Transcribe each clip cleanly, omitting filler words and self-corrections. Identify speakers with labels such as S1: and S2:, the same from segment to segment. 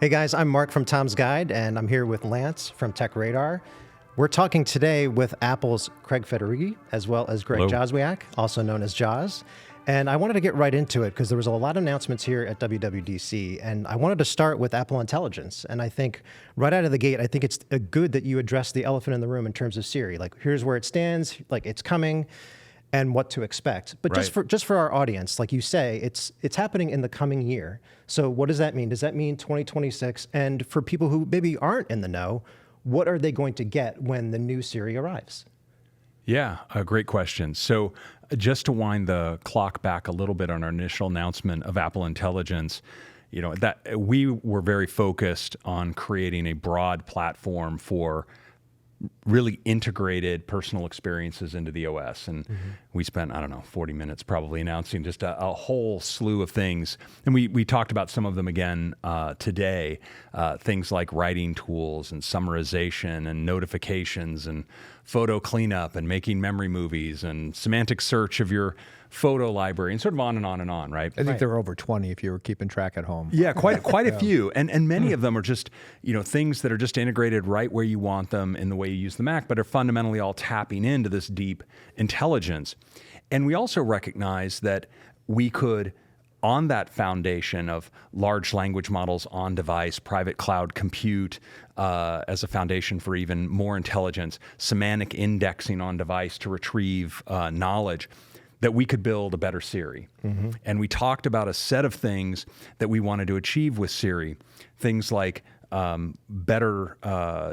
S1: Hey guys, I'm Mark from Tom's Guide, and I'm here with Lance from Tech Radar. We're talking today with Apple's Craig Federighi, as well as Greg Joswiak, also known as Jaws. And I wanted to get right into it because there was a lot of announcements here at WWDC, and I wanted to start with Apple Intelligence. And I think right out of the gate, I think it's good that you address the elephant in the room in terms of Siri. Like, here's where it stands, like it's coming, and what to expect. But just for our audience, like you say, it's happening in the coming year. So what does that mean? Does that mean 2026? And for people who maybe aren't in the know, what are they going to get when the new Siri arrives?
S2: Yeah, a great question. So just to wind the clock back a little bit on our initial announcement of Apple Intelligence, you know, that we were very focused on creating a broad platform for really integrated personal experiences into the OS. And we spent, 40 minutes probably announcing just a whole slew of things. And we talked about some of them again today, things like writing tools and summarization and notifications and photo cleanup and making memory movies and semantic search of your photo library and sort of on and on and on, right?
S3: I think there were over 20 if you were keeping track at home.
S2: Yeah, quite a few. And many of them are just, things that are just integrated right where you want them in the way you use the Mac, but are fundamentally all tapping into this deep intelligence. And we also recognize that we could, on that foundation of large language models on device, private cloud compute as a foundation for even more intelligence, semantic indexing on device to retrieve knowledge, that we could build a better Siri. And we talked about a set of things that we wanted to achieve with Siri, things like better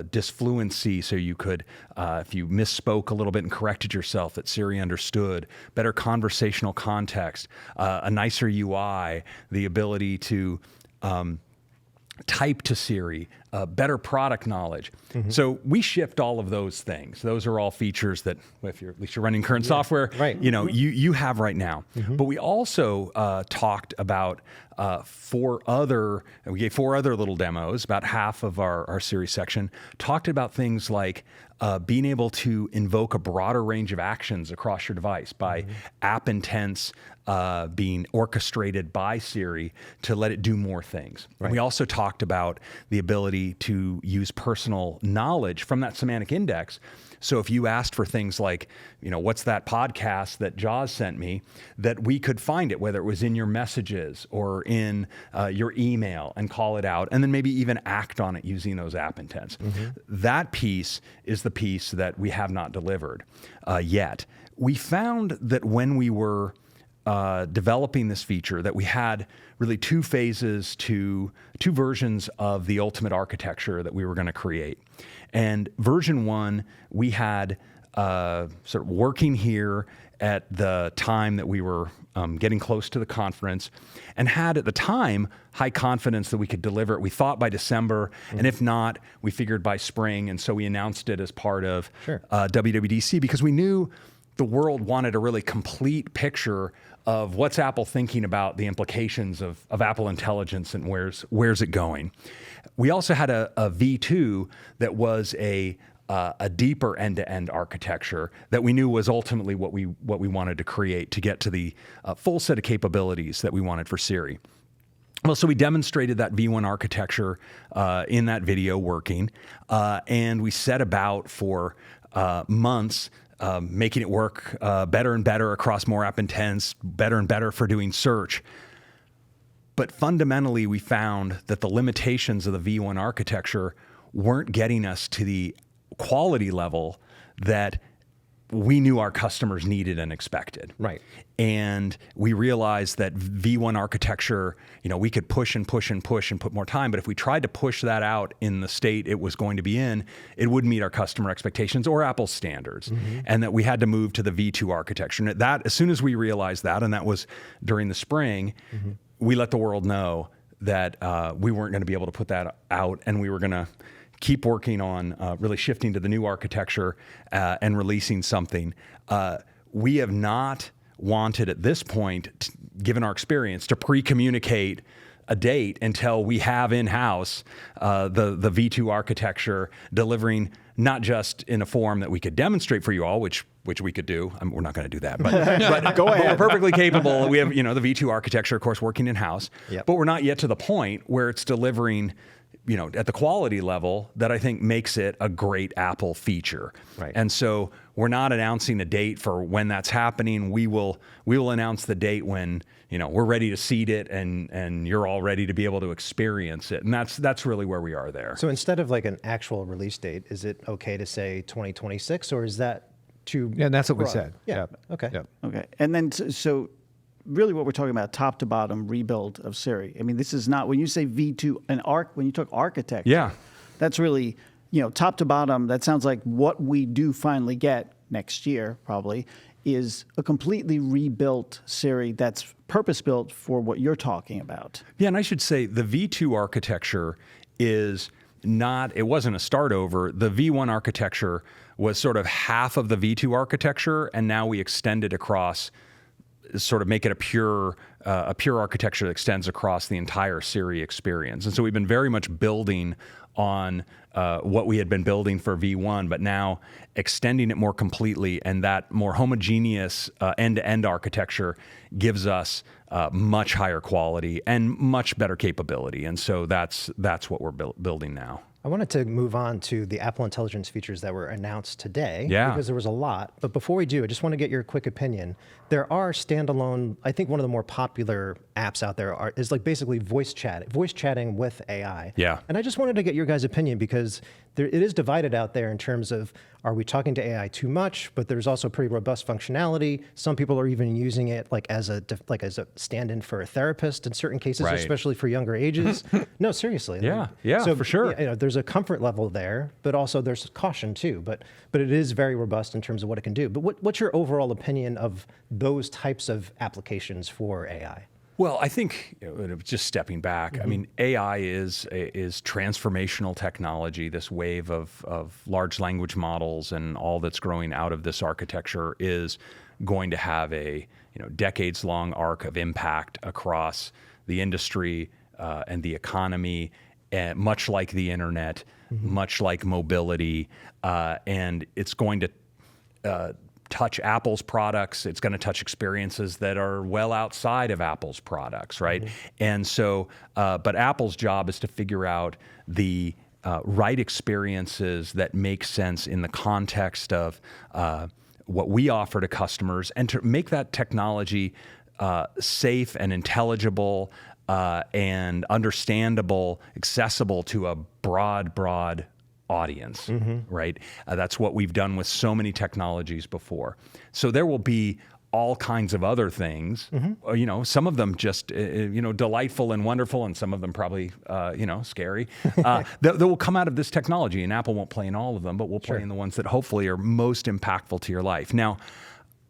S2: disfluency, so you could, if you misspoke a little bit and corrected yourself, that Siri understood, better conversational context, a nicer UI, the ability to type to Siri, better product knowledge. So we shipped all of those things. Those are all features that, at least you're running current software, you have right now. But we also talked about we gave four other little demos, about half of our Siri section, talked about things like being able to invoke a broader range of actions across your device by app intents being orchestrated by Siri to let it do more things. We also talked about the ability to use personal knowledge from that semantic index. So if you asked for things like, what's that podcast that Jaws sent me, that we could find it, whether it was in your messages or in your email, and call it out, and then maybe even act on it using those app intents. That piece is the piece that we have not delivered yet. We found that when we were developing this feature, that we had really two versions of the ultimate architecture that we were going to create. And version one, we had sort of working here at the time that we were getting close to the conference, and had at the time high confidence that we could deliver it. We thought by December, and if not, we figured by spring. And so we announced it as part of WWDC because we knew the world wanted a really complete picture of what's Apple thinking about the implications of Apple Intelligence and where's it going. We also had a V2 that was a deeper end-to-end architecture that we knew was ultimately what we wanted to create to get to the full set of capabilities that we wanted for Siri. Well, so we demonstrated that V1 architecture in that video working, and we set about for months making it work better and better across more app intents, better and better for doing search. But fundamentally, we found that the limitations of the V1 architecture weren't getting us to the quality level that we knew our customers needed and expected. And we realized that V1 architecture, we could push and push and push and put more time, but if we tried to push that out in the state it was going to be in, it wouldn't meet our customer expectations or Apple's standards, and that we had to move to the V2 architecture. And that, as soon as we realized that, and that was during the spring, we let the world know that we weren't going to be able to put that out, and we were going to keep working on really shifting to the new architecture and releasing something. We have not wanted at this point, given our experience, to pre-communicate a date until we have in-house the V2 architecture delivering not just in a form that we could demonstrate for you all, which which we could do. We're not going to do that, but go ahead. But we're perfectly capable. We have, the V2 architecture, of course, working in house, but we're not yet to the point where it's delivering, at the quality level that I think makes it a great Apple feature.
S1: Right.
S2: And so we're not announcing a date for when that's happening. We will announce the date when, we're ready to seed it and you're all ready to be able to experience it. And that's really where we are there.
S1: So instead of like an actual release date, is it okay to say 2026, or is that too
S3: Yeah, and that's what we
S1: broad?
S3: said.
S1: Yeah.
S3: Yep.
S1: Okay.
S3: Yep.
S4: Okay. And then, so really what we're talking about, top to bottom rebuild of Siri. I mean, this is not, when you say V2, when you took architecture, that's really, top to bottom, that sounds like what we do finally get next year, probably, is a completely rebuilt Siri that's purpose-built for what you're talking about.
S2: Yeah, and I should say the V2 architecture is not, it wasn't a start over. The V1 architecture was sort of half of the V2 architecture, and now we extend it across, sort of make it a pure architecture that extends across the entire Siri experience. And so we've been very much building on what we had been building for V1, but now extending it more completely, and that more homogeneous end-to-end architecture gives us much higher quality and much better capability. And so that's what we're building now.
S1: I wanted to move on to the Apple Intelligence features that were announced today, because there was a lot. But before we do, I just want to get your quick opinion. There are standalone, I think one of the more popular apps out there is like basically voice chatting with AI.
S2: Yeah.
S1: And I just wanted to get your guys' opinion, because it is divided out there in terms of, are we talking to AI too much? But there's also pretty robust functionality. Some people are even using it like as a stand-in for a therapist in certain cases,
S2: Right.
S1: especially for younger ages. No, seriously.
S2: Yeah,
S1: so,
S2: for sure.
S1: There's a comfort level there, but also there's caution too. But it is very robust in terms of what it can do. But what's your overall opinion of those types of applications for AI?
S2: Well, I think, just stepping back, I mean, AI is transformational technology. This wave of large language models and all that's growing out of this architecture is going to have a decades-long arc of impact across the industry and the economy, much like the internet, much like mobility, and it's going to touch Apple's products. It's going to touch experiences that are well outside of Apple's products, right? And so, but Apple's job is to figure out the right experiences that make sense in the context of what we offer to customers, and to make that technology safe and intelligible and understandable, accessible to a broad audience, right? That's what we've done with so many technologies before. So there will be all kinds of other things, some of them just, delightful and wonderful, and some of them probably, scary, that will come out of this technology. And Apple won't play in all of them, but we'll play in the ones that hopefully are most impactful to your life. Now,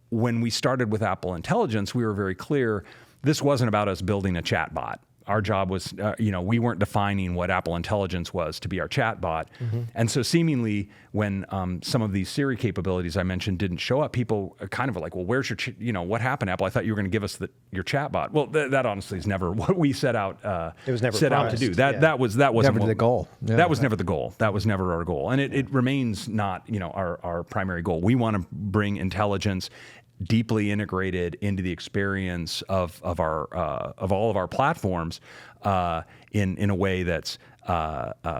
S2: when we started with Apple Intelligence, we were very clear, this wasn't about us building a chatbot. Our job was, we weren't defining what Apple Intelligence was to be our chatbot. And so seemingly when some of these Siri capabilities I mentioned didn't show up, people kind of were like, well, where's your, what happened, Apple? I thought you were going to give us your chatbot. Well, that honestly is never what we set out
S1: it was never
S2: set out to do. That wasn't
S3: Never the goal. Yeah.
S2: That was never the goal. That was never our goal. And it remains not, our primary goal. We want to bring intelligence deeply integrated into the experience of all of our platforms in a way that's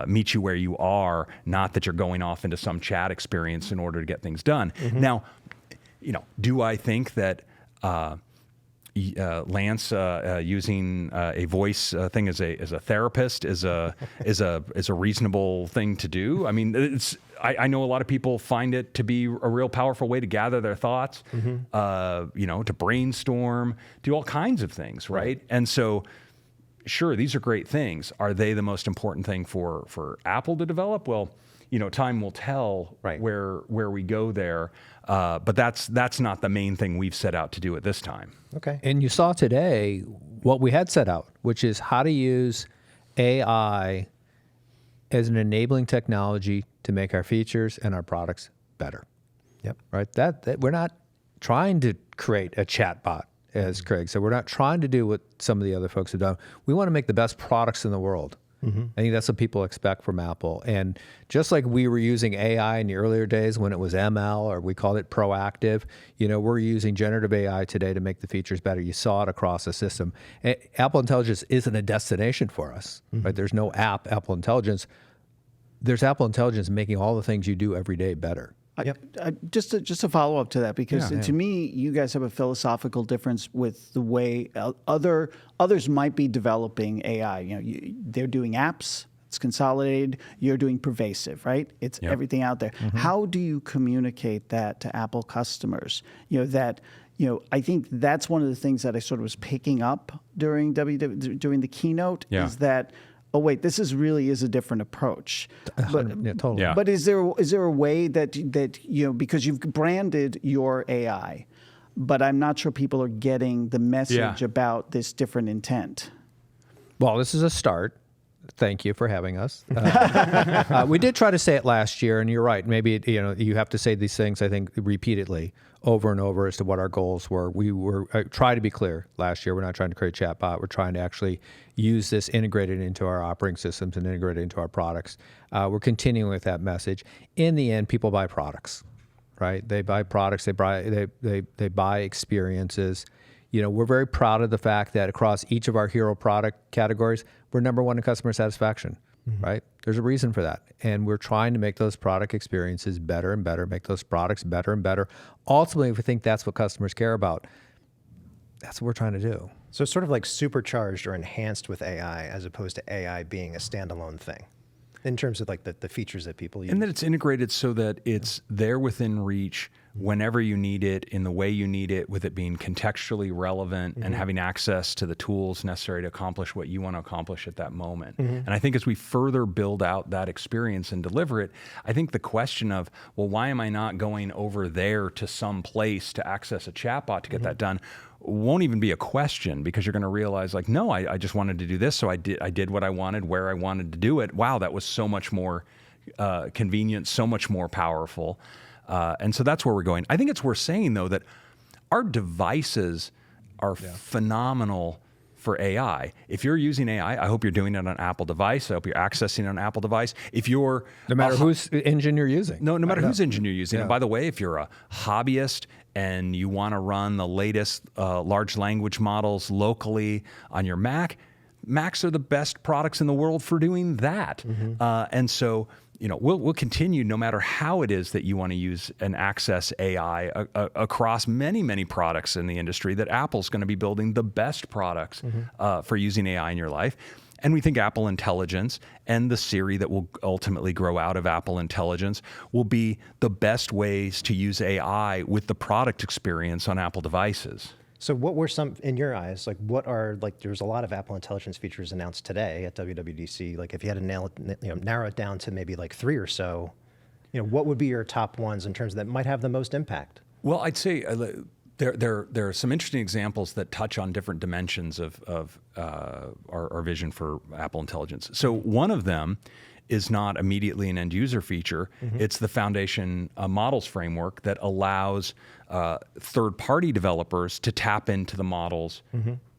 S2: meet you where you are, not that you're going off into some chat experience in order to get things done. Now, do I think that Lance using a voice thing as a therapist is a reasonable thing to do? I mean, I know a lot of people find it to be a real powerful way to gather their thoughts, to brainstorm, do all kinds of things, right? And so, sure, these are great things. Are they the most important thing for Apple to develop? Well, time will tell where we go there. But that's not the main thing we've set out to do at this time.
S1: Okay.
S3: And you saw today what we had set out, which is how to use AI as an enabling technology to make our features and our products better.
S1: Yep.
S3: Right? That we're not trying to create a chatbot, as Craig said. We're not trying to do what some of the other folks have done. We want to make the best products in the world. I think that's what people expect from Apple. And just like we were using AI in the earlier days when it was ML, or we called it proactive, we're using generative AI today to make the features better. You saw it across the system. Apple Intelligence isn't a destination for us, right? There's no app, Apple Intelligence. There's Apple Intelligence making all the things you do every day better.
S4: Just to follow up to that, because to me, you guys have a philosophical difference with the way others might be developing AI. They're doing apps, it's consolidated. You're doing pervasive, right? It's everything out there. How do you communicate that to Apple customers? I think that's one of the things that I sort of was picking up during the keynote is that, oh wait, this really is a different approach. But,
S3: totally.
S4: Yeah. But is there a way that because you've branded your AI, but I'm not sure people are getting the message about this different intent.
S3: Well, this is a start. Thank you for having us. We did try to say it last year, and you're right. Maybe you have to say these things, I think, repeatedly over and over as to what our goals were. We were try to be clear last year. We're not trying to create a chatbot. We're trying to actually use this integrated into our operating systems and integrated into our products. We're continuing with that message. In the end, people buy products, right? They buy products. They buy experiences. We're very proud of the fact that across each of our hero product categories, we're number one in customer satisfaction, right? There's a reason for that. And we're trying to make those product experiences better and better, make those products better and better. Ultimately, if we think that's what customers care about, that's what we're trying to do.
S1: So it's sort of like supercharged or enhanced with AI as opposed to AI being a standalone thing in terms of like the features that people use.
S2: And that it's integrated so that it's there within reach whenever you need it, in the way you need it, with it being contextually relevant and having access to the tools necessary to accomplish what you want to accomplish at that moment. And I think as we further build out that experience and deliver it, I think the question of, well, why am I not going over there to some place to access a chatbot to get that done, won't even be a question, because you're going to realize like, no, I just wanted to do this. So I did what I wanted, where I wanted to do it. Wow, that was so much more convenient, so much more powerful. And so that's where we're going. I think it's worth saying, though, that our devices are phenomenal for AI. If you're using AI, I hope you're doing it on an Apple device. I hope you're accessing it on an Apple device. If you're
S3: no matter whose engine you're using.
S2: No matter whose engine you're using. And by the way, if you're a hobbyist and you want to run the latest large language models locally on your Mac, Macs are the best products in the world for doing that. And so, we'll continue no matter how it is that you want to use and access AI across many, many products in the industry, that Apple's going to be building the best products for using AI in your life. And we think Apple Intelligence and the Siri that will ultimately grow out of Apple Intelligence will be the best ways to use AI with the product experience on Apple devices.
S1: So what were some, in your eyes, there's a lot of Apple Intelligence features announced today at WWDC. Like if you had to narrow it down to maybe like 3 or so, what would be your top ones in terms of that might have the most impact?
S2: Well, I'd say there are some interesting examples that touch on different dimensions of our vision for Apple Intelligence. So one of them is not immediately an end user feature. It's the foundation models framework that allows third-party developers to tap into the models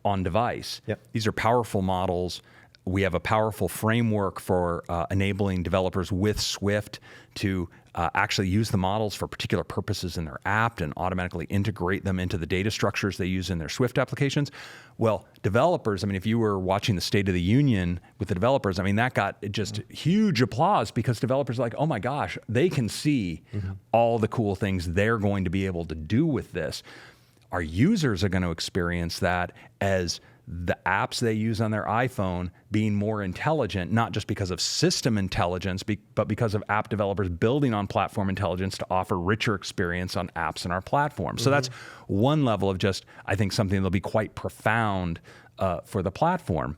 S2: on device. These are powerful models. We have a powerful framework for enabling developers with Swift to actually use the models for particular purposes in their app and automatically integrate them into the data structures they use in their Swift applications. Well, developers, if you were watching the State of the Union with the developers, that got just huge applause, because developers are like, oh my gosh, they can see all the cool things they're going to be able to do with this. Our users are going to experience that as the apps they use on their iPhone being more intelligent, not just because of system intelligence, but because of app developers building on platform intelligence to offer richer experience on apps in our platform. So that's one level of just, I think, something that'll be quite profound for the platform.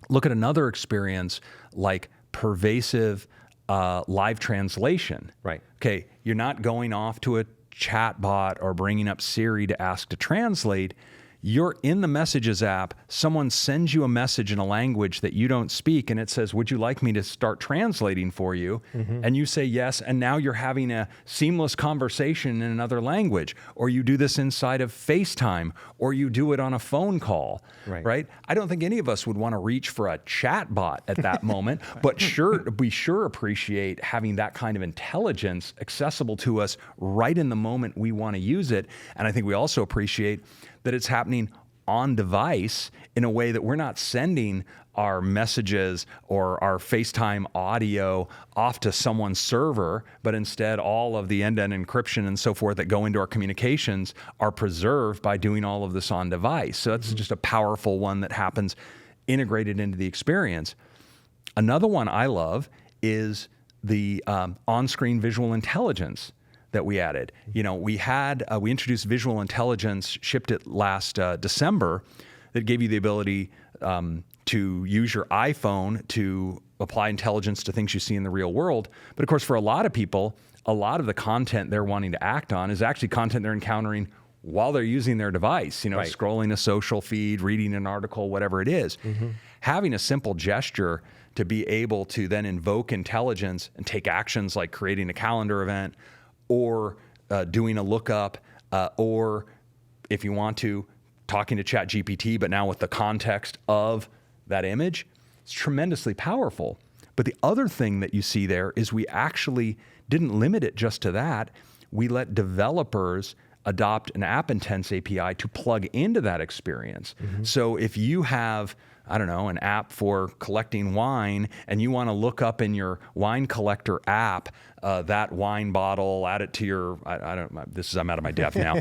S2: Look at another experience like pervasive live translation.
S1: Right.
S2: Okay, you're not going off to a chatbot or bringing up Siri to ask to translate. you're in the Messages app, someone sends you a message in a language that you don't speak, and it says, would you like me to start translating for you? And you say yes, and now you're having a seamless conversation in another language. Or you do this inside of FaceTime, or you do it on a phone call, right? I don't think any of us would want to reach for a ChatBot at that moment, but we sure appreciate having that kind of intelligence accessible to us right in the moment we want to use it. And I think we also appreciate that it's happening on device in a way that we're not sending our messages or our FaceTime audio off to someone's server, but instead all of the end-to-end encryption and so forth that go into our communications are preserved by doing all of this on device. So that's just a powerful one that happens integrated into the experience. Another one I love is the on-screen visual intelligence that we added. You know, we introduced visual intelligence, shipped it last December, that gave you the ability to use your iPhone to apply intelligence to things you see in the real world. But of course, for a lot of people, a lot of the content they're wanting to act on is actually content they're encountering while they're using their device, you know, scrolling a social feed, reading an article, whatever it is. Having a simple gesture to be able to then invoke intelligence and take actions like creating a calendar event, or doing a lookup, or if you want to, talking to ChatGPT, but now with the context of that image, it's tremendously powerful. But the other thing that you see there is we actually didn't limit it just to that. We let developers adopt an App Intents API to plug into that experience. So if you have, I don't know, an app for collecting wine, and you want to look up in your wine collector app that wine bottle, add it to your, I'm out of my depth now.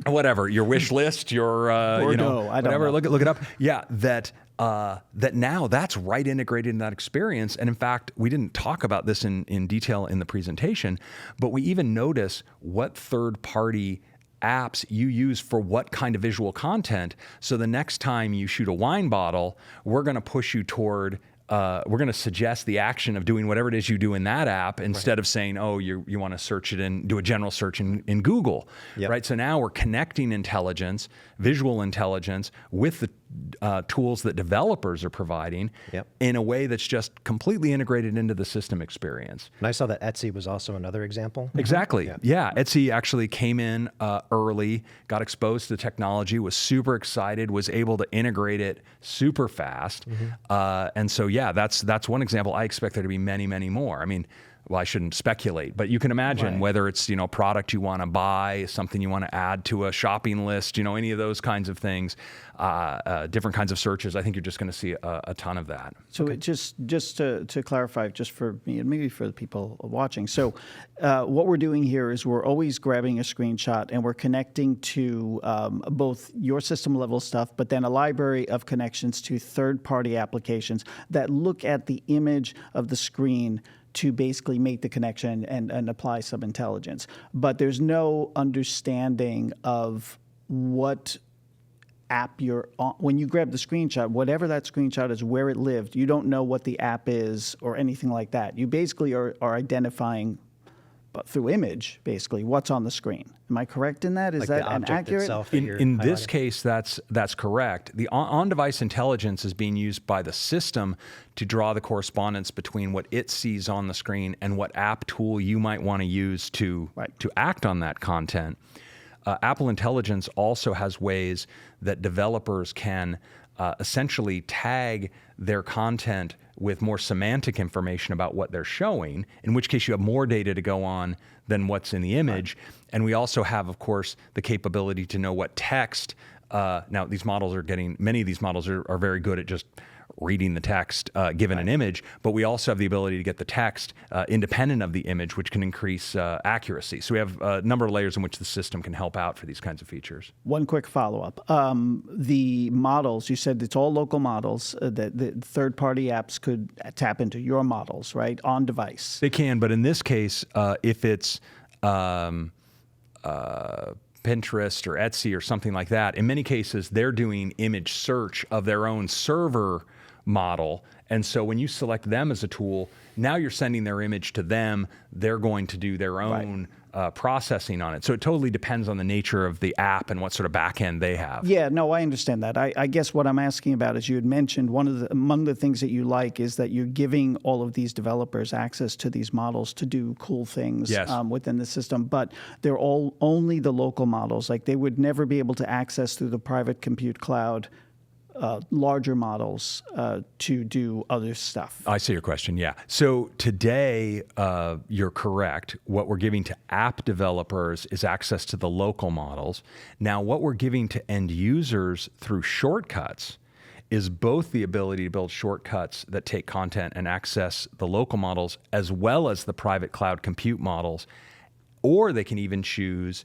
S2: Whatever, your wish list, your, whatever, look it up. Yeah, that now that's right integrated in that experience. And in fact, we didn't talk about this in detail in the presentation, but we even notice what third-party apps you use for what kind of visual content. So the next time you shoot a wine bottle, we're going to push you toward, we're going to suggest the action of doing whatever it is you do in that app instead of saying, oh, you want to search it and do a general search in Google, right? So now we're connecting intelligence, visual intelligence, with the tools that developers are providing in a way that's just completely integrated into the system experience.
S1: And I saw that Etsy was also another example.
S2: Exactly. Yeah. Etsy actually came in early, got exposed to the technology, was super excited, was able to integrate it super fast. And so, yeah, that's one example. I expect there to be many, many more. I mean, well, I shouldn't speculate, but you can imagine whether it's, a product you want to buy, something you want to add to a shopping list, any of those kinds of things, different kinds of searches. I think you're just going to see a ton of that.
S4: So it just to clarify, just for me and maybe for the people watching. So what we're doing here is we're always grabbing a screenshot and we're connecting to both your system level stuff, but then a library of connections to third-party applications that look at the image of the screen to basically make the connection and apply some intelligence. But there's no understanding of what app you're on. When you grab the screenshot, whatever that screenshot is, where it lived, you don't know what the app is or anything like that. You basically are identifying, but through image, basically, what's on the screen. Am I correct in that? Is
S1: like
S4: that an accurate?
S2: In this case, that's correct. The on-device intelligence is being used by the system to draw the correspondence between what it sees on the screen and what app tool you might want to use to act on that content. Apple Intelligence also has ways that developers can essentially tag their content with more semantic information about what they're showing, in which case you have more data to go on than what's in the image. And we also have, of course, the capability to know what text. Now, these models many of these models are very good at just reading the text given an image, but we also have the ability to get the text independent of the image, which can increase accuracy. So we have a number of layers in which the system can help out for these kinds of features.
S4: One quick follow-up. The models, you said it's all local models that the third-party apps could tap into your models, right, on device.
S2: They can, but in this case, if it's Pinterest or Etsy or something like that, in many cases, they're doing image search of their own server model. And so when you select them as a tool, now you're sending their image to them. They're going to do their own processing on it. So it totally depends on the nature of the app and what sort of backend they have.
S4: Yeah, no, I understand that. I guess what I'm asking about is you had mentioned among the things that you like is that you're giving all of these developers access to these models to do cool things within the system, but they're all only the local models. Like they would never be able to access through the private compute cloud larger models to do other stuff.
S2: I see your question, yeah. So today, you're correct. What we're giving to app developers is access to the local models. Now, what we're giving to end users through shortcuts is both the ability to build shortcuts that take content and access the local models as well as the private cloud compute models, or they can even choose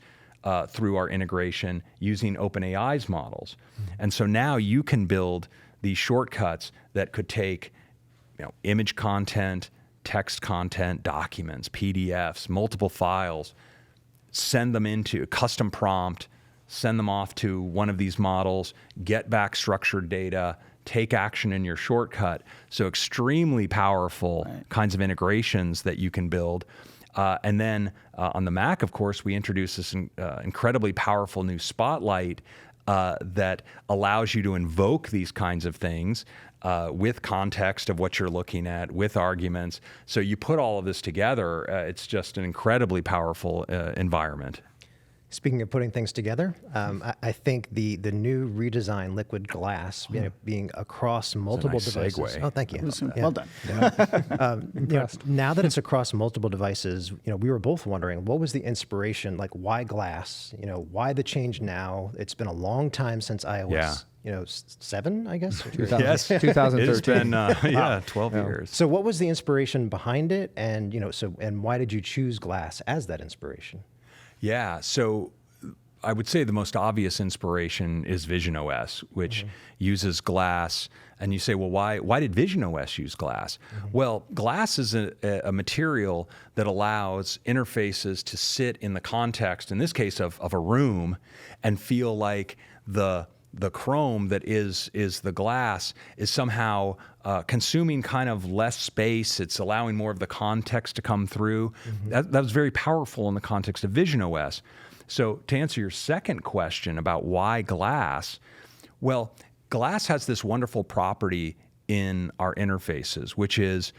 S2: through our integration using OpenAI's models. And so now you can build these shortcuts that could take image content, text content, documents, PDFs, multiple files, send them into a custom prompt, send them off to one of these models, get back structured data, take action in your shortcut. So extremely powerful kinds of integrations that you can build. And then on the Mac, of course, we introduced this incredibly powerful new Spotlight that allows you to invoke these kinds of things with context of what you're looking at, with arguments. So you put all of this together, it's just an incredibly powerful environment.
S1: Speaking of putting things together, I think the new redesigned liquid glass being across multiple devices.
S2: Segue.
S1: Oh, thank you.
S4: Well done.
S1: Now that it's across multiple devices, we were both wondering what was the inspiration, like why glass? Why the change now? It's been a long time since iOS. 7, I guess?
S2: Yes,
S3: 2013.
S2: It's been 12 years.
S1: So what was the inspiration behind it? And, and why did you choose glass as that inspiration?
S2: Yeah, so I would say the most obvious inspiration is VisionOS, which uses glass. And you say, well, why did VisionOS use glass? Well, glass is a material that allows interfaces to sit in the context, in this case of a room, and feel like the chrome that is the glass is somehow consuming kind of less space. It's allowing more of the context to come through. That was very powerful in the context of VisionOS. So to answer your second question about why glass, well, glass has this wonderful property in our interfaces, which is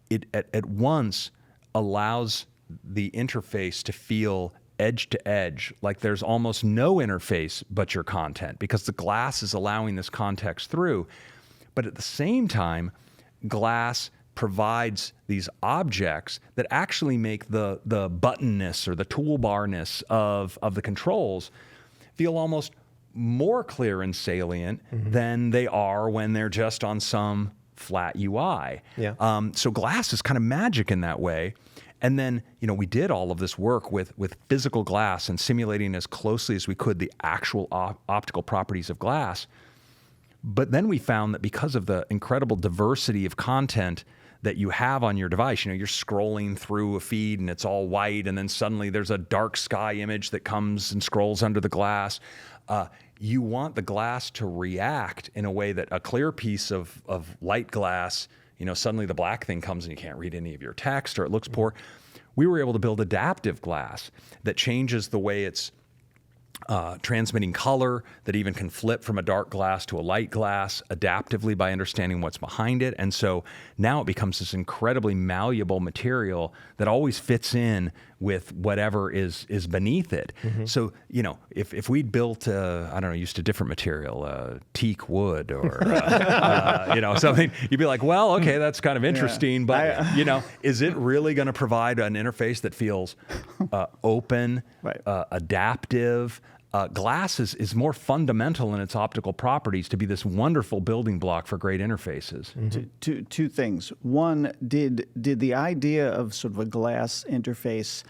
S2: it at once allows the interface to feel edge to edge, like there's almost no interface but your content, because the glass is allowing this context through. But at the same time, glass provides these objects that actually make the buttonness or the toolbarness of the controls feel almost more clear and salient than they are when they're just on some flat UI. So glass is kind of magic in that way. And then, we did all of this work with physical glass and simulating as closely as we could the actual optical properties of glass. But then we found that because of the incredible diversity of content that you have on your device, you're scrolling through a feed and it's all white, and then suddenly there's a dark sky image that comes and scrolls under the glass. You want the glass to react in a way that a clear piece of light glass, suddenly the black thing comes and you can't read any of your text or it looks poor. We were able to build adaptive glass that changes the way it's transmitting color, that even can flip from a dark glass to a light glass adaptively by understanding what's behind it. And so now it becomes this incredibly malleable material that always fits in with whatever is beneath it. So, if we'd built, used a different material, teak wood or, something, you'd be like, well, okay, that's kind of interesting, but, is it really going to provide an interface that feels open, adaptive? Glass is more fundamental in its optical properties to be this wonderful building block for great interfaces.
S4: Two things. One, did the idea of sort of a glass interface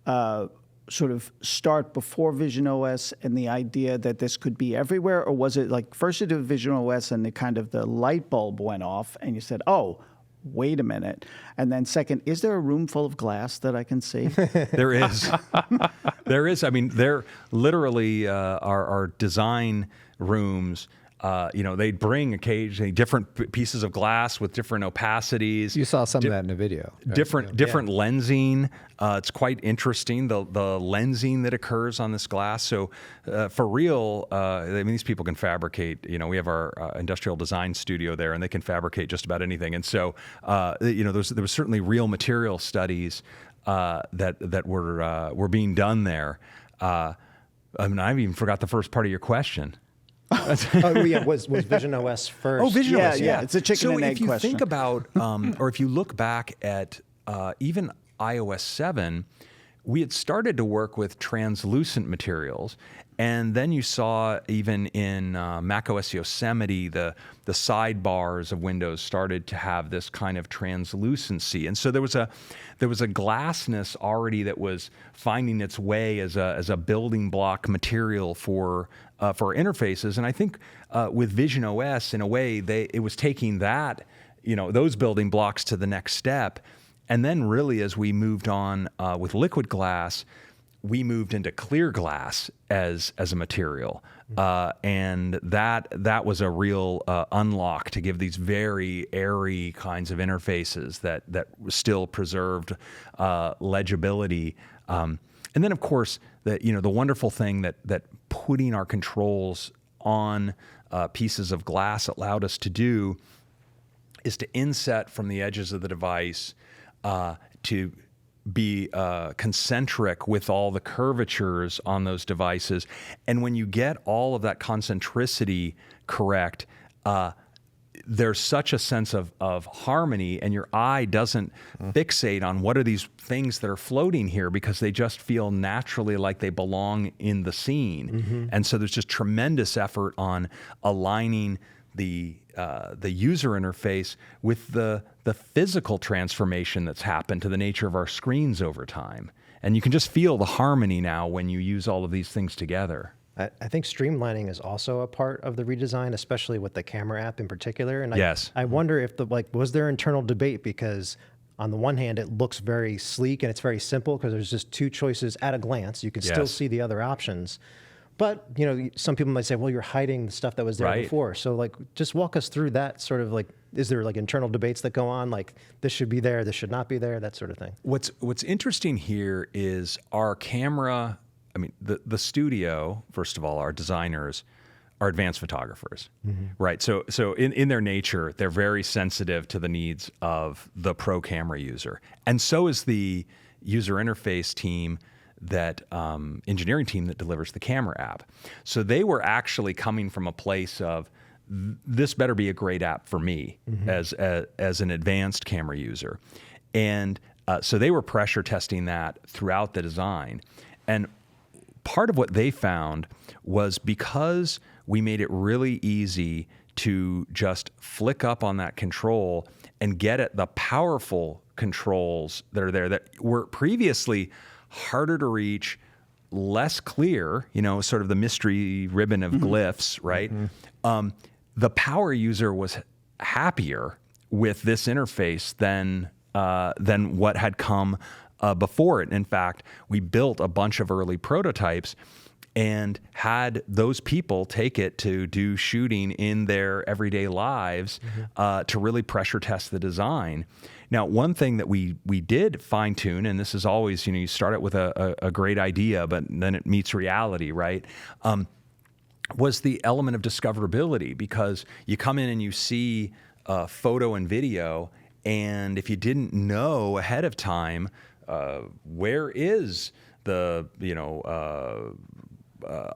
S4: sort of start before VisionOS and the idea that this could be everywhere, or was it like first you did VisionOS and the light bulb went off and you said, oh, wait a minute. And then second, is there a room full of glass that I can see?
S2: There is. There is. I mean, there literally our design rooms they'd bring occasionally different pieces of glass with different opacities.
S3: You saw some of that in a video. Right?
S2: Different lensing. It's quite interesting, the lensing that occurs on this glass. So for real, these people can fabricate. We have our industrial design studio there, and they can fabricate just about anything. And so there was certainly real material studies that were being done there. I even forgot the first part of your question.
S1: Was VisionOS first?
S2: Oh, VisionOS,
S4: yeah. It's a chicken and egg question.
S2: So if you think about, or if you look back at even iOS 7, we had started to work with translucent materials. And then you saw even in macOS Yosemite, the sidebars of Windows started to have this kind of translucency. And so there was a glassness already that was finding its way as a building block material for interfaces. And I think with VisionOS, in a way, it was taking that, those building blocks to the next step. And then really, as we moved on with liquid glass, we moved into clear glass as a material. And that was a real unlock to give these very airy kinds of interfaces that still preserved legibility. And then, of course, the wonderful thing that putting our controls on pieces of glass allowed us to do is to inset from the edges of the device to be concentric with all the curvatures on those devices. And when you get all of that concentricity correct, there's such a sense of harmony, and your eye doesn't fixate on what are these things that are floating here, because they just feel naturally like they belong in the scene. And so there's just tremendous effort on aligning the user interface with the physical transformation that's happened to the nature of our screens over time. And you can just feel the harmony now when you use all of these things together.
S1: I think streamlining is also a part of the redesign, especially with the camera app in particular. And
S2: yes.
S1: I wonder if was there internal debate, because on the one hand, it looks very sleek and it's very simple because there's just two choices at a glance. You can still see the other options. But, some people might say, well, you're hiding the stuff that was there before. So just walk us through that sort of is there internal debates that go on? This should be there, this should not be there, that sort of thing.
S2: What's interesting here is our camera, the studio, first of all, our designers are advanced photographers, right? So in their nature, they're very sensitive to the needs of the pro camera user. And so is the user interface team, that engineering team that delivers the camera app. So they were actually coming from a place of, this better be a great app for me as an advanced camera user. And so they were pressure testing that throughout the design. And part of what they found was, because we made it really easy to just flick up on that control and get at the powerful controls that are there that were previously harder to reach, less clear, sort of the mystery ribbon of glyphs, right? The power user was happier with this interface than what had come before it. In fact, we built a bunch of early prototypes and had those people take it to do shooting in their everyday lives to really pressure test the design. Now, one thing that we did fine tune, and this is always, you start it with a great idea, but then it meets reality, right? Was the element of discoverability, because you come in and you see photo and video, and if you didn't know ahead of time, where is the,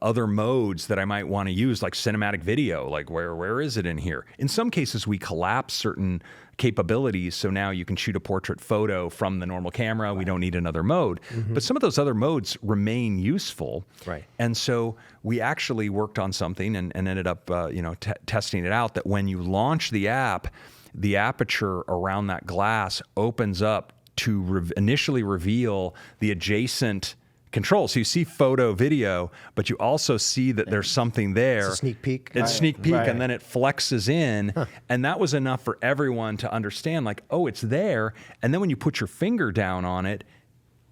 S2: other modes that I might want to use, like cinematic video, where is it in here? In some cases, we collapse certain capabilities, so now you can shoot a portrait photo from the normal camera. We don't need another mode. But some of those other modes remain useful.
S1: Right.
S2: And so we actually worked on something and ended up testing it out, that when you launch the app, the aperture around that glass opens up to initially reveal the adjacent control. So you see photo, video, but you also see that there's something there.
S1: It's a sneak peek.
S2: It's a sneak peek, and then it flexes in. And that was enough for everyone to understand, it's there. And then when you put your finger down on it,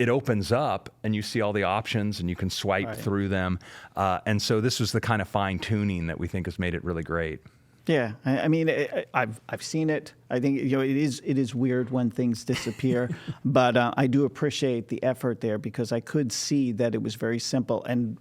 S2: it opens up and you see all the options and you can swipe through them. And so this was the kind of fine tuning that we think has made it really great.
S4: Yeah, I mean, I've seen it. I think it is weird when things disappear, but I do appreciate the effort there because I could see that it was very simple and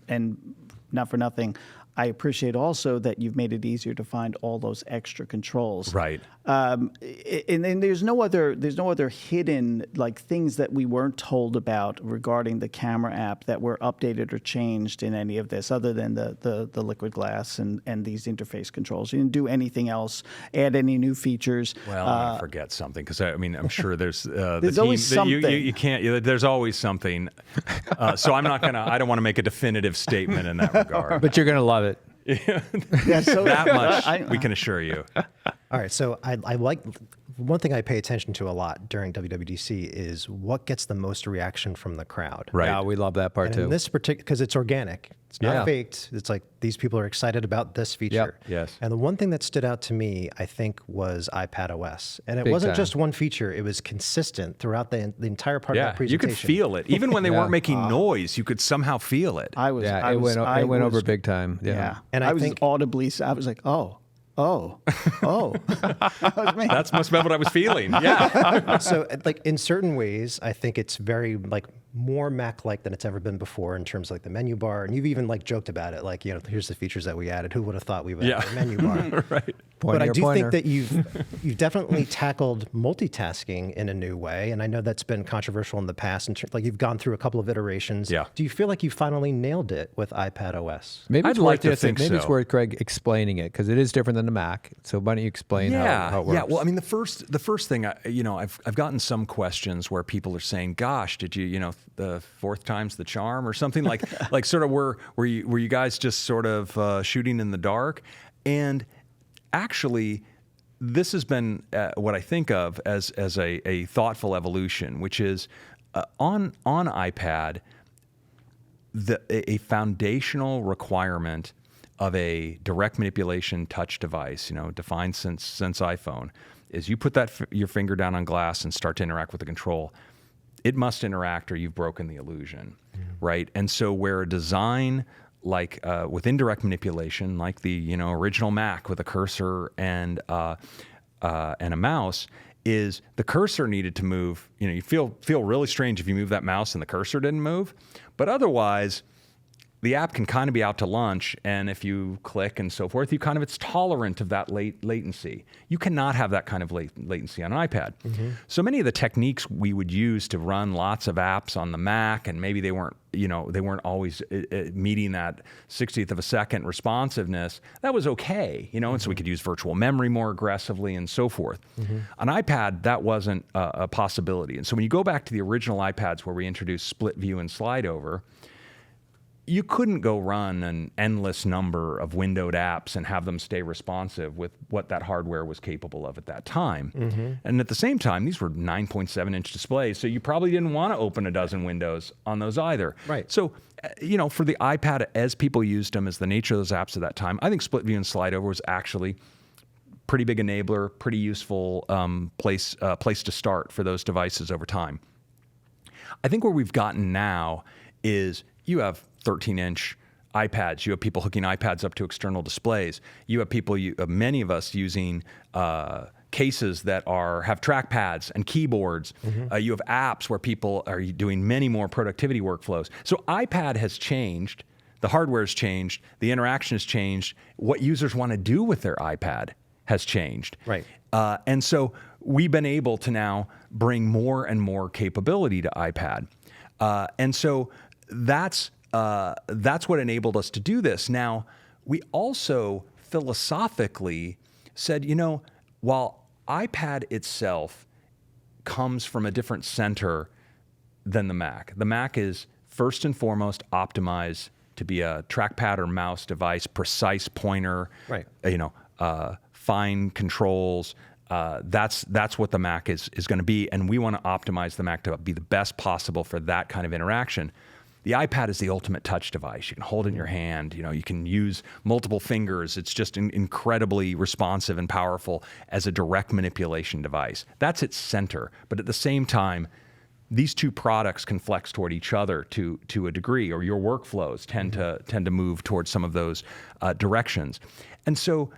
S4: not for nothing. I appreciate also that you've made it easier to find all those extra controls.
S2: Right.
S4: And there's no other hidden like things that we weren't told about regarding the camera app that were updated or changed in any of this, other than the liquid glass and these interface controls. You didn't do anything else, add any new features.
S2: Well, I'm going to forget something because I mean I'm sure there's
S4: there's always something.
S2: You can't. There's always something. So I'm not gonna. I don't want to make a definitive statement in that regard.
S3: But you're going to love it.
S4: Yeah, so
S2: that much we can assure you.
S1: All right, so I like one thing I pay attention to a lot during WWDC is what gets the most reaction from the crowd.
S2: Right.
S3: Yeah, we love that part
S1: And
S3: too.
S1: in this particular, because it's organic, it's not faked. It's like these people are excited about this feature.
S3: Yep.
S2: Yes.
S1: And the one thing that stood out to me, I think, was iPadOS, and it
S3: Big
S1: wasn't
S3: time.
S1: just one feature; it was consistent throughout the entire part of that
S2: you
S1: presentation.
S2: could feel it. Even when they weren't making noise, you could somehow feel it.
S4: I was
S3: it went over big time.
S4: Yeah,
S1: And
S4: I
S1: I
S4: was
S1: think-
S4: audibly. I was like, oh. That was me.
S2: That's must have been what I was feeling. Yeah.
S1: So, like in certain ways, I think it's very like more Mac-like than it's ever been before in terms of like the menu bar. And you've even like joked about it, like here's the features that we added. Who would have thought we would add a menu bar?
S2: Right.
S1: But I do
S3: Pointer.
S1: think that you've definitely tackled multitasking in a new way, and I know that's been controversial in the past. Like you've gone through a couple of iterations.
S2: Yeah.
S1: Do you feel like you finally nailed it with iPadOS?
S3: Maybe
S2: I'd
S3: it's
S2: like
S3: worth
S2: to think
S3: maybe it's
S2: so.
S3: worth Craig explaining it because it is different than the Mac. So why don't you explain how it works?
S2: Yeah. Well, I mean, the first thing, I've gotten some questions where people are saying, "Gosh, did you, the fourth time's the charm or something like, like sort of were you guys just sort of shooting in the dark?" And actually, this has been what I think of as a thoughtful evolution, which is on iPad, a foundational requirement of a direct manipulation touch device, defined since iPhone, is you put your finger down on glass and start to interact with the control. It must interact or you've broken the illusion, right? And so where a design like with indirect manipulation, like the original Mac with a cursor and a mouse, is the cursor needed to move. You feel really strange if you move that mouse and the cursor didn't move, but otherwise, the app can kind of be out to lunch, and if you click and so forth, it's tolerant of that latency. You cannot have that kind of latency on an iPad. So many of the techniques we would use to run lots of apps on the Mac, and maybe they weren't always meeting that 60th of a second responsiveness. That was okay, and so we could use virtual memory more aggressively and so forth. On iPad, that wasn't a possibility, and so when you go back to the original iPads where we introduced split view and slide over, you couldn't go run an endless number of windowed apps and have them stay responsive with what that hardware was capable of at that time. And at the same time, these were 9.7-inch displays, so you probably didn't want to open a dozen windows on those either.
S1: Right.
S2: So, for the iPad, as people used them, as the nature of those apps at that time, I think split view and slide over was actually pretty big enabler, pretty useful place to start for those devices over time. I think where we've gotten now is you have 13-inch iPads. You have people hooking iPads up to external displays. You have people, many of us, using cases that have trackpads and keyboards. You have apps where people are doing many more productivity workflows. So iPad has changed. The hardware has changed. The interaction has changed. What users want to do with their iPad has changed.
S1: Right.
S2: And so we've been able to now bring more and more capability to iPad. And so that's what enabled us to do this. Now, we also philosophically said, while iPad itself comes from a different center than the Mac is first and foremost optimized to be a trackpad or mouse device, precise pointer,
S1: right.
S2: Fine controls. That's what the Mac is going to be, and we want to optimize the Mac to be the best possible for that kind of interaction. The iPad is the ultimate touch device. You can hold it in your hand. You can use multiple fingers. It's just incredibly responsive and powerful as a direct manipulation device. That's its center. But at the same time, these two products can flex toward each other to a degree, or your workflows tend to move towards some of those directions. And so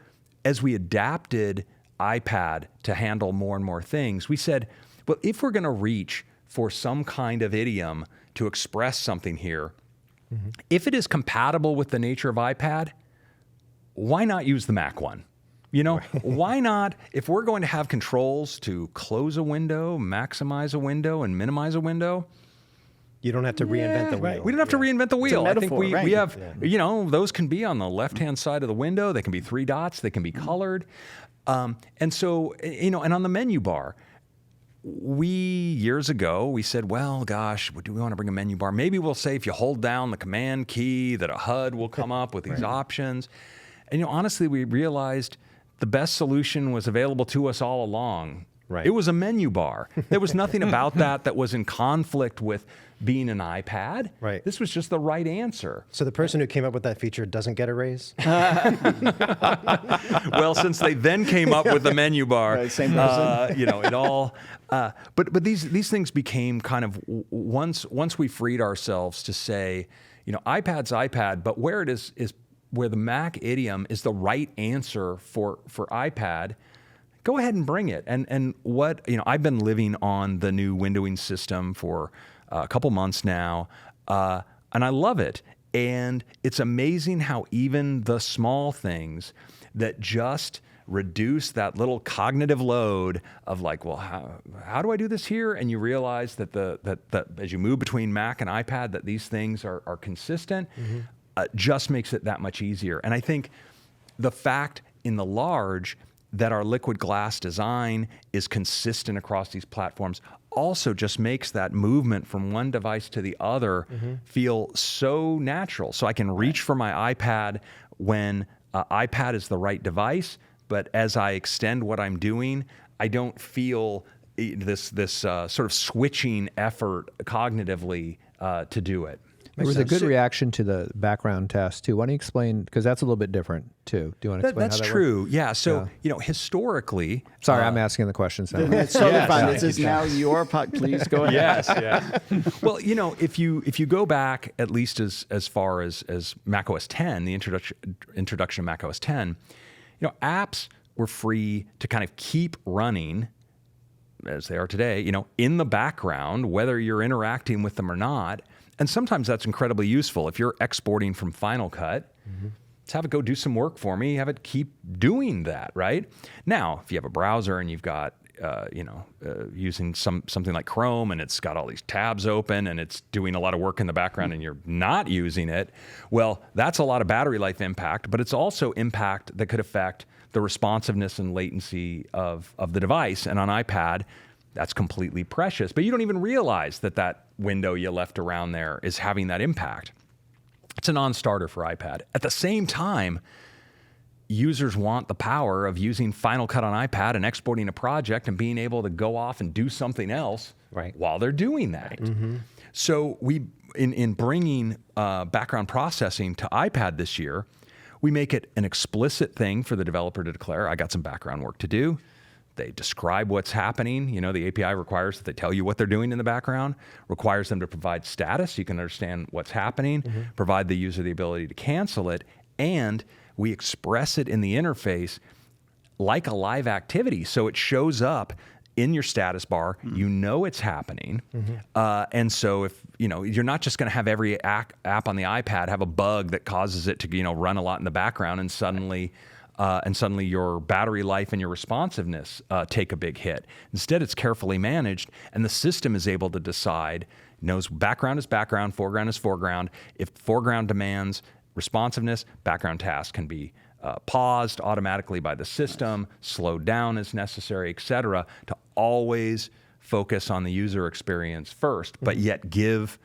S2: as we adapted iPad to handle more and more things, we said, well, if we're going to reach for some kind of idiom to express something here, if it is compatible with the nature of iPad, why not use the Mac one? You know, why not, if we're going to have controls to close a window, maximize a window, and minimize a window,
S1: you don't have to reinvent the wheel.
S2: We don't have to reinvent the wheel.
S4: Metaphor,
S2: I think we
S4: right?
S2: have, you know, those can be on the left-hand side of the window. They can be 3 dots. They can be colored. And so, you know, and on the menu bar, years ago, we said, well, gosh, do we want to bring a menu bar? Maybe we'll say if you hold down the command key that a HUD will come up with these options. And, you know, honestly, we realized the best solution was available to us all along.
S1: Right.
S2: It was a menu bar. There was nothing about that was in conflict with being an iPad.
S1: Right.
S2: This was just the right answer.
S1: So the person who came up with that feature doesn't get a raise?
S2: Well, since they then came up with the menu bar,
S4: Right, same person.
S2: you know, it all. But these things became kind of once we freed ourselves to say, you know, iPad's iPad, but where it is where the Mac idiom is the right answer for iPad. Go ahead and bring it. And what, you know, I've been living on the new windowing system for a couple months now, and I love it. And it's amazing how even the small things that just reduce that little cognitive load of like, well, how do I do this here? And you realize that that as you move between Mac and iPad, that these things are consistent, just makes it that much easier. And I think the fact in the large that our liquid glass design is consistent across these platforms also just makes that movement from one device to the other feel so natural. So I can reach for my iPad when iPad is the right device, but as I extend what I'm doing, I don't feel this sort of switching effort cognitively to do it.
S3: There was a good reaction to the background test too. Why don't you explain, because that's a little bit different too. Do you want to explain
S2: That's
S3: how that
S2: true.
S3: works?
S2: Yeah. So, you know, historically.
S3: Sorry, I'm asking the questions now.
S4: It's totally fine. This is now your pod. Please go ahead.
S2: Yes. Well, you know, if you go back at least as far as macOS 10, the introduction of macOS 10, you know, apps were free to kind of keep running as they are today, you know, in the background, whether you're interacting with them or not. And sometimes that's incredibly useful. If you're exporting from Final Cut, let's have it go do some work for me, have it keep doing that, right? Now, if you have a browser and you've got, using something like Chrome and it's got all these tabs open and it's doing a lot of work in the background and you're not using it, well, that's a lot of battery life impact, but it's also impact that could affect the responsiveness and latency of the device. And on iPad, that's completely precious. But you don't even realize that window you left around there is having that impact. It's a non-starter for iPad. At the same time, users want the power of using Final Cut on iPad and exporting a project and being able to go off and do something else while they're doing that. So we, in bringing background processing to iPad this year, we make it an explicit thing for the developer to declare, I got some background work to do. They describe what's happening. You know, the API requires that they tell you what they're doing in the background, requires them to provide status so you can understand what's happening, provide the user the ability to cancel it, and we express it in the interface like a live activity. So it shows up in your status bar, you know it's happening. And so if, you know, you're not just going to have every app on the iPad have a bug that causes it to, you know, run a lot in the background and suddenly your battery life and your responsiveness take a big hit. Instead, it's carefully managed, and the system is able to decide, knows background is background, foreground is foreground. If foreground demands responsiveness, background tasks can be paused automatically by the system, slowed down as necessary, et cetera, to always focus on the user experience first, but yet give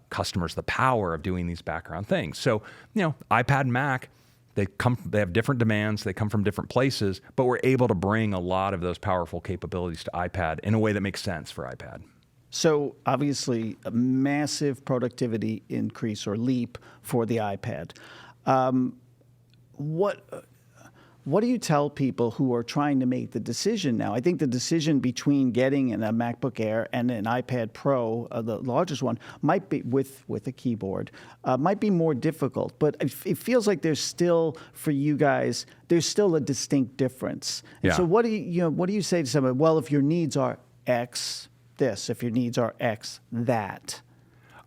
S2: customers the power of doing these background things. So, you know, iPad and Mac, they have different demands, they come from different places, but we're able to bring a lot of those powerful capabilities to iPad in a way that makes sense for iPad.
S4: So obviously a massive productivity increase or leap for the iPad. What do you tell people who are trying to make the decision now? I think the decision between getting a MacBook Air and an iPad Pro, the largest one, might be with a keyboard, might be more difficult. But it feels like there's still, for you guys, there's still a distinct difference. And so what do you say to someone? Well, if your needs are X, this. If your needs are X, that.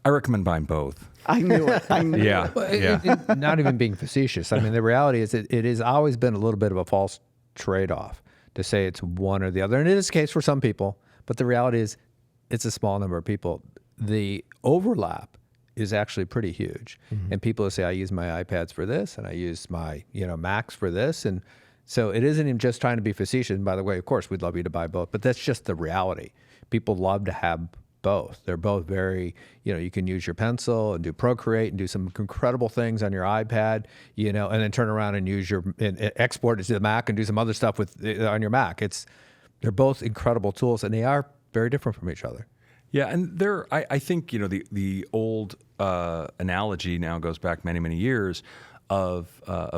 S2: I recommend buying both.
S4: I knew it. I knew
S3: it. Not even being facetious. I mean, the reality is it has always been a little bit of a false trade-off to say it's one or the other. And it is the case for some people, but the reality is it's a small number of people. The overlap is actually pretty huge. And people say, I use my iPads for this, and I use my Macs for this. And so it isn't even just trying to be facetious. And by the way, of course, we'd love you to buy both, but that's just the reality. People love to have both. They're both very, you can use your pencil and do Procreate and do some incredible things on your iPad, and then turn around and use and export it to the Mac and do some other stuff on your Mac. They're both incredible tools, and they are very different from each other.
S2: Yeah, and I think the old analogy now goes back many, many years of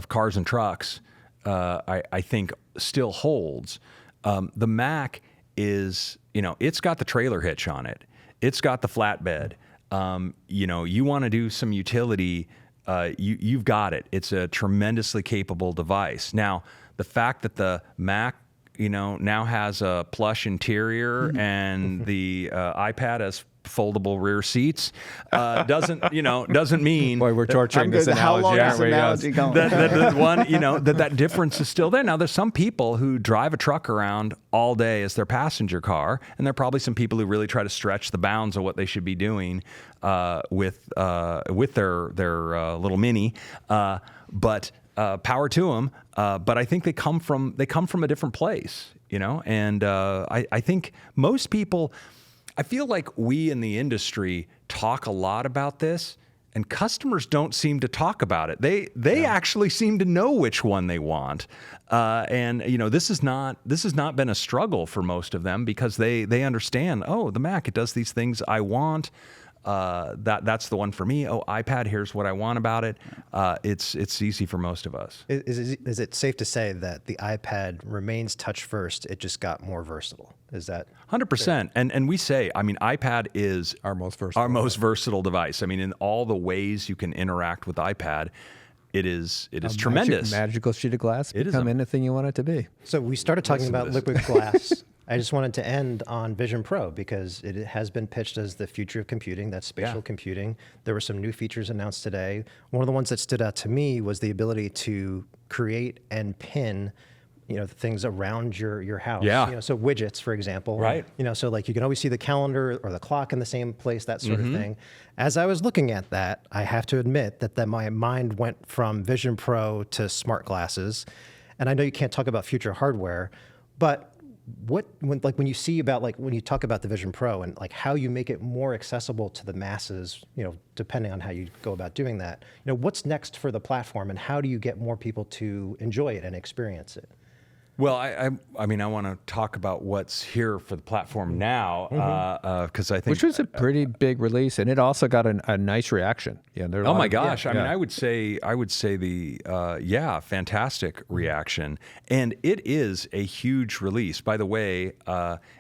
S2: cars and trucks. I think still holds. The Mac is, it's got the trailer hitch on it. It's got the flatbed. You want to do some utility, you've got it. It's a tremendously capable device. Now, the fact that the Mac, now has a plush interior and the iPad has foldable rear seats doesn't mean.
S3: Boy, we're torturing this analogy, aren't we?
S2: That difference is still there. Now, there's some people who drive a truck around all day as their passenger car, and there are probably some people who really try to stretch the bounds of what they should be doing with their little Mini. But power to them. But I think they come from a different place, and I think most people. I feel like we in the industry talk a lot about this, and customers don't seem to talk about it. They actually seem to know which one they want, and this has not been a struggle for most of them because they understand. Oh, the Mac, it does these things I want. That's the one for me. Oh, iPad, here's what I want about it. It's easy for most of us.
S1: Is it safe to say that the iPad remains touch first? It just got more versatile. Is that
S2: 100%? And we say, iPad is
S3: our most versatile
S2: device. In all the ways you can interact with iPad, it is tremendous.
S3: Magical sheet of glass. Become anything you want it to be.
S1: So we started talking about liquid glass. I just wanted to end on Vision Pro because it has been pitched as the future of computing, that's spatial computing. There were some new features announced today. One of the ones that stood out to me was the ability to create and pin things around your house.
S2: Yeah.
S1: So widgets, for example.
S2: Right.
S1: So like you can always see the calendar or the clock in the same place, that sort of thing. As I was looking at that, I have to admit that my mind went from Vision Pro to smart glasses. And I know you can't talk about future hardware, but when you talk about the Vision Pro and like how you make it more accessible to the masses, depending on how you go about doing that, what's next for the platform and how do you get more people to enjoy it and experience it?
S2: Well, I want to talk about what's here for the platform now, because I think
S3: which was a pretty big release, and it also got a nice reaction.
S2: Oh my gosh! I would say the fantastic reaction, and it is a huge release. By the way,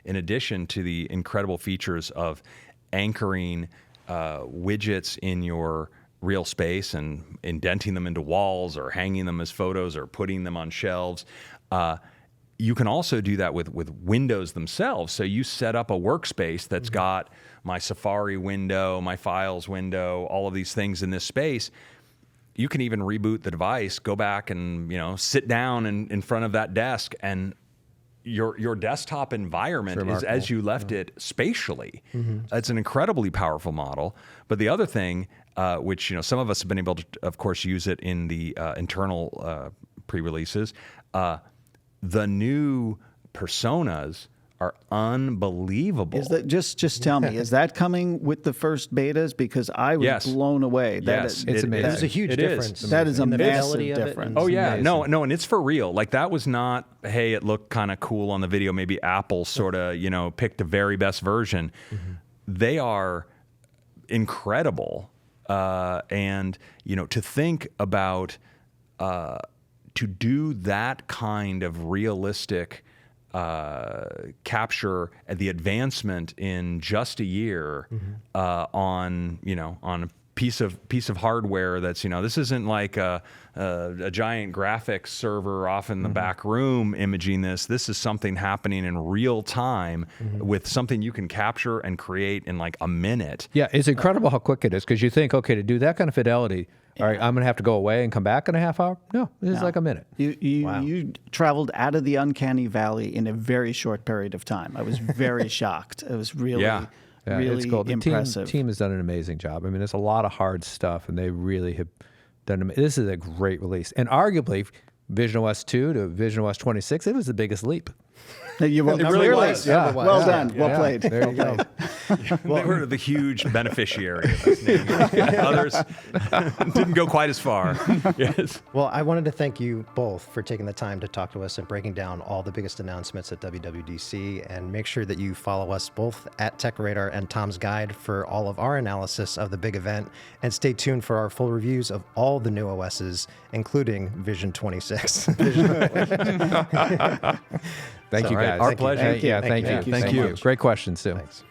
S2: in addition to the incredible features of anchoring widgets in your real space and indenting them into walls or hanging them as photos or putting them on shelves. You can also do that with windows themselves. So you set up a workspace that's got my Safari window, my Files window, all of these things in this space. You can even reboot the device, go back and sit down in front of that desk, and your desktop environment is as you left it spatially. It's an incredibly powerful model. But the other thing, which some of us have been able to, of course, use it in the internal pre-releases. The new personas are unbelievable.
S4: Is that just tell me? Is that coming with the first betas? Because I was blown away.
S3: It's amazing.
S1: There's a huge difference.
S4: That is a massive difference.
S2: Oh yeah, no, and it's for real. Like that was not. Hey, it looked kind of cool on the video. Maybe Apple sort of picked the very best version. They are incredible, and to think about. to do that kind of realistic capture the advancement in just a year on a piece of hardware that's, this isn't like a giant graphics server off in the back room imaging this. This is something happening in real time with something you can capture and create in like a minute.
S3: Yeah, it's incredible how quick it is, because you think, okay, to do that kind of fidelity, all right, I'm going to have to go away and come back in a half hour? No, it's like a minute.
S4: You traveled out of the uncanny valley in a very short period of time. I was very shocked. It was really, really
S3: it's cool.
S4: impressive.
S3: The team has done an amazing job. I mean, it's a lot of hard stuff, and they really have done. This is a great release, and arguably, VisionOS 2 to VisionOS 26, it was the biggest leap.
S4: You will,
S2: it really was.
S4: Yeah. Well done. Well played.
S3: There you go.
S2: They were the huge beneficiary of this name. Others didn't go quite as far. Yes.
S1: Well, I wanted to thank you both for taking the time to talk to us and breaking down all the biggest announcements at WWDC. And make sure that you follow us both at Tech Radar and Tom's Guide for all of our analysis of the big event. And stay tuned for our full reviews of all the new OSs, including Vision 26.
S3: Thank you, guys.
S2: Our pleasure.
S3: Thank you.
S2: Thank you.
S3: Great questions, too.
S1: Thanks.